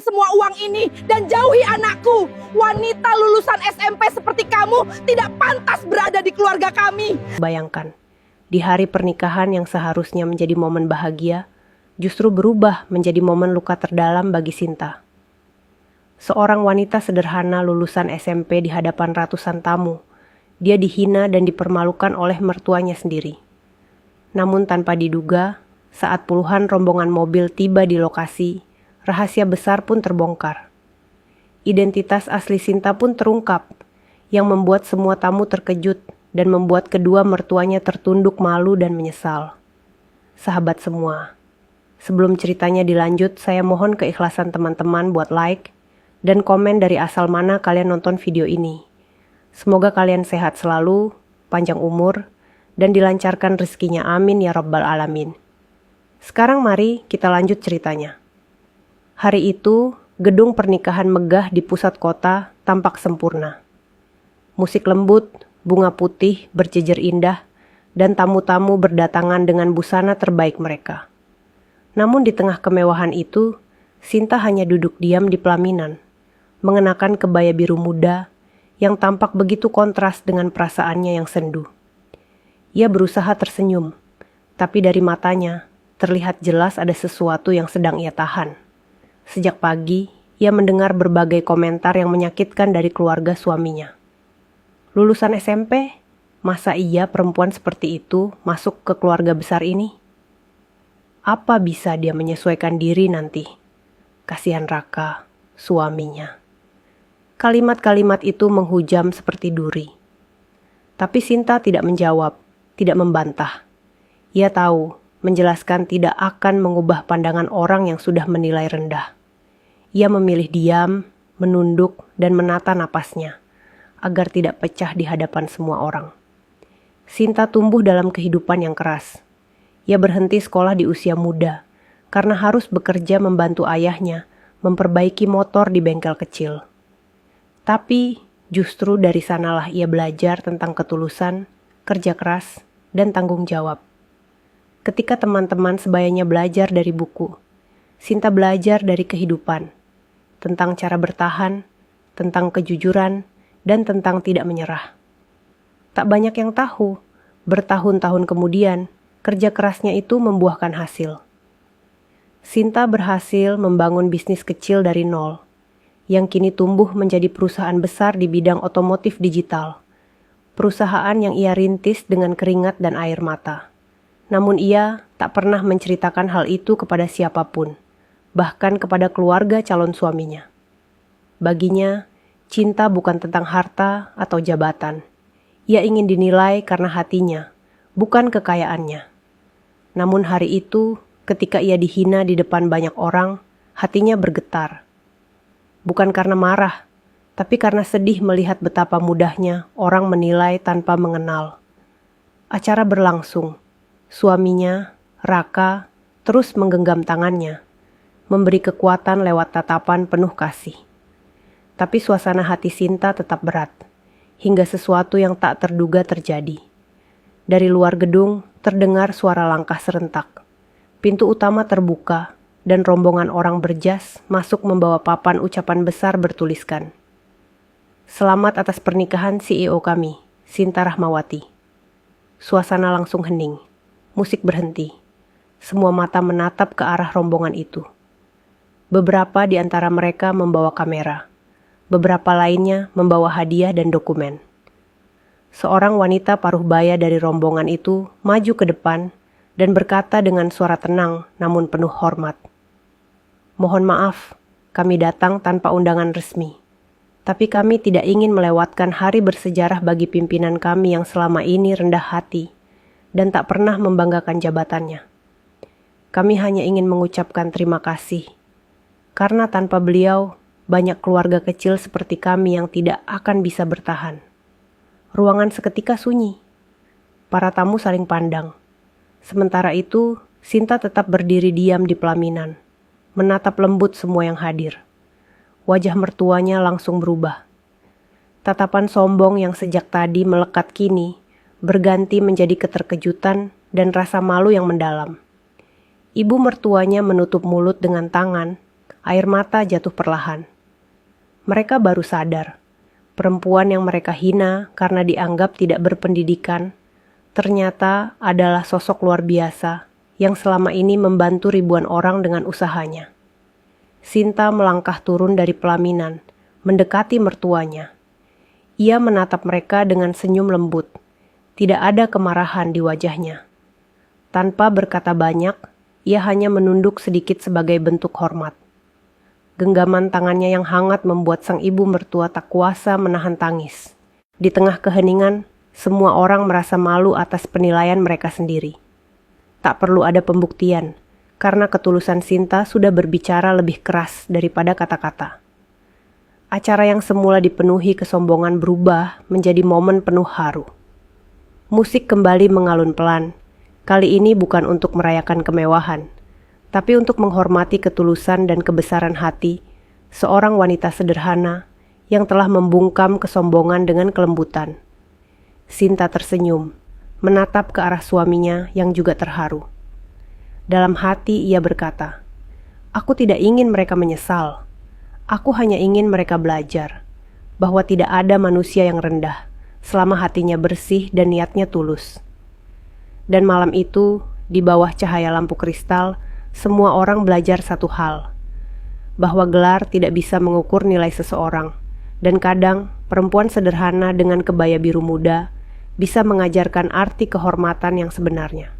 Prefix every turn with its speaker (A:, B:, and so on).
A: semua uang ini dan jauhi anakku. Wanita lulusan SMP seperti kamu tidak pantas berada di keluarga kami.
B: Bayangkan, di hari pernikahan yang seharusnya menjadi momen bahagia, justru berubah menjadi momen luka terdalam bagi Sinta. Seorang wanita sederhana lulusan SMP di hadapan ratusan tamu, dia dihina dan dipermalukan oleh mertuanya sendiri. Namun tanpa diduga, saat puluhan rombongan mobil tiba di lokasi, rahasia besar pun terbongkar. Identitas asli Sinta pun terungkap, yang membuat semua tamu terkejut dan membuat kedua mertuanya tertunduk malu dan menyesal. Sahabat semua, sebelum ceritanya dilanjut, saya mohon keikhlasan teman-teman buat like dan komen dari asal mana kalian nonton video ini. Semoga kalian sehat selalu, panjang umur, dan dilancarkan rezekinya, amin ya rabbal alamin. Sekarang mari kita lanjut ceritanya. Hari itu, gedung pernikahan megah di pusat kota tampak sempurna. Musik lembut, bunga putih berjejer indah, dan tamu-tamu berdatangan dengan busana terbaik mereka. Namun di tengah kemewahan itu, Sinta hanya duduk diam di pelaminan, mengenakan kebaya biru muda yang tampak begitu kontras dengan perasaannya yang sendu. Ia berusaha tersenyum, tapi dari matanya terlihat jelas ada sesuatu yang sedang ia tahan. Sejak pagi, ia mendengar berbagai komentar yang menyakitkan dari keluarga suaminya. Lulusan SMP, masa iya perempuan seperti itu masuk ke keluarga besar ini? Apa bisa dia menyesuaikan diri nanti? Kasihan Raka, suaminya. Kalimat-kalimat itu menghujam seperti duri. Tapi Sinta tidak menjawab, tidak membantah. Ia tahu, menjelaskan tidak akan mengubah pandangan orang yang sudah menilai rendah. Ia memilih diam, menunduk, dan menata napasnya, agar tidak pecah di hadapan semua orang. Sinta tumbuh dalam kehidupan yang keras. Ia berhenti sekolah di usia muda, karena harus bekerja membantu ayahnya memperbaiki motor di bengkel kecil. Tapi, justru dari sanalah ia belajar tentang ketulusan, kerja keras, dan tanggung jawab. Ketika teman-teman sebayanya belajar dari buku, Sinta belajar dari kehidupan, tentang cara bertahan, tentang kejujuran, dan tentang tidak menyerah. Tak banyak yang tahu, bertahun-tahun kemudian, kerja kerasnya itu membuahkan hasil. Sinta berhasil membangun bisnis kecil dari nol, yang kini tumbuh menjadi perusahaan besar di bidang otomotif digital. Perusahaan yang ia rintis dengan keringat dan air mata. Namun ia tak pernah menceritakan hal itu kepada siapapun, bahkan kepada keluarga calon suaminya. Baginya, cinta bukan tentang harta atau jabatan. Ia ingin dinilai karena hatinya, bukan kekayaannya. Namun hari itu, ketika ia dihina di depan banyak orang, hatinya bergetar. Bukan karena marah, tapi karena sedih melihat betapa mudahnya orang menilai tanpa mengenal. Acara berlangsung. Suaminya, Raka, terus menggenggam tangannya, memberi kekuatan lewat tatapan penuh kasih. Tapi suasana hati Sinta tetap berat, hingga sesuatu yang tak terduga terjadi. Dari luar gedung terdengar suara langkah serentak. Pintu utama terbuka, dan rombongan orang berjas masuk membawa papan ucapan besar bertuliskan, "Selamat atas pernikahan CEO kami, Sinta Rahmawati." Suasana langsung hening. Musik berhenti. Semua mata menatap ke arah rombongan itu. Beberapa di antara mereka membawa kamera. Beberapa lainnya membawa hadiah dan dokumen. Seorang wanita paruh baya dari rombongan itu maju ke depan dan berkata dengan suara tenang namun penuh hormat, "Mohon maaf, kami datang tanpa undangan resmi. Tapi kami tidak ingin melewatkan hari bersejarah bagi pimpinan kami yang selama ini rendah hati dan tak pernah membanggakan jabatannya. Kami hanya ingin mengucapkan terima kasih, karena tanpa beliau, banyak keluarga kecil seperti kami yang tidak akan bisa bertahan." Ruangan seketika sunyi. Para tamu saling pandang. Sementara itu, Sinta tetap berdiri diam di pelaminan, menatap lembut semua yang hadir. Wajah mertuanya langsung berubah. Tatapan sombong yang sejak tadi melekat kini berganti menjadi keterkejutan dan rasa malu yang mendalam. Ibu mertuanya menutup mulut dengan tangan, Air mata jatuh perlahan. Mereka baru sadar, perempuan yang mereka hina karena dianggap tidak berpendidikan, ternyata adalah sosok luar biasa yang selama ini membantu ribuan orang dengan usahanya. Sinta melangkah turun dari pelaminan, mendekati mertuanya. Ia menatap mereka dengan senyum lembut. Tidak ada kemarahan di wajahnya. Tanpa berkata banyak, ia hanya menunduk sedikit sebagai bentuk hormat. Genggaman tangannya yang hangat membuat sang ibu mertua tak kuasa menahan tangis. Di tengah keheningan, semua orang merasa malu atas penilaian mereka sendiri. Tak perlu ada pembuktian, karena ketulusan Sinta sudah berbicara lebih keras daripada kata-kata. Acara yang semula dipenuhi kesombongan berubah menjadi momen penuh haru. Musik kembali mengalun pelan. Kali ini bukan untuk merayakan kemewahan, tapi untuk menghormati ketulusan dan kebesaran hati seorang wanita sederhana yang telah membungkam kesombongan dengan kelembutan. Sinta tersenyum, menatap ke arah suaminya yang juga terharu. Dalam hati ia berkata, "Aku tidak ingin mereka menyesal. Aku hanya ingin mereka belajar bahwa tidak ada manusia yang rendah selama hatinya bersih dan niatnya tulus." Dan malam itu, di bawah cahaya lampu kristal, semua orang belajar satu hal, bahwa gelar tidak bisa mengukur nilai seseorang, dan kadang perempuan sederhana dengan kebaya biru muda bisa mengajarkan arti kehormatan yang sebenarnya.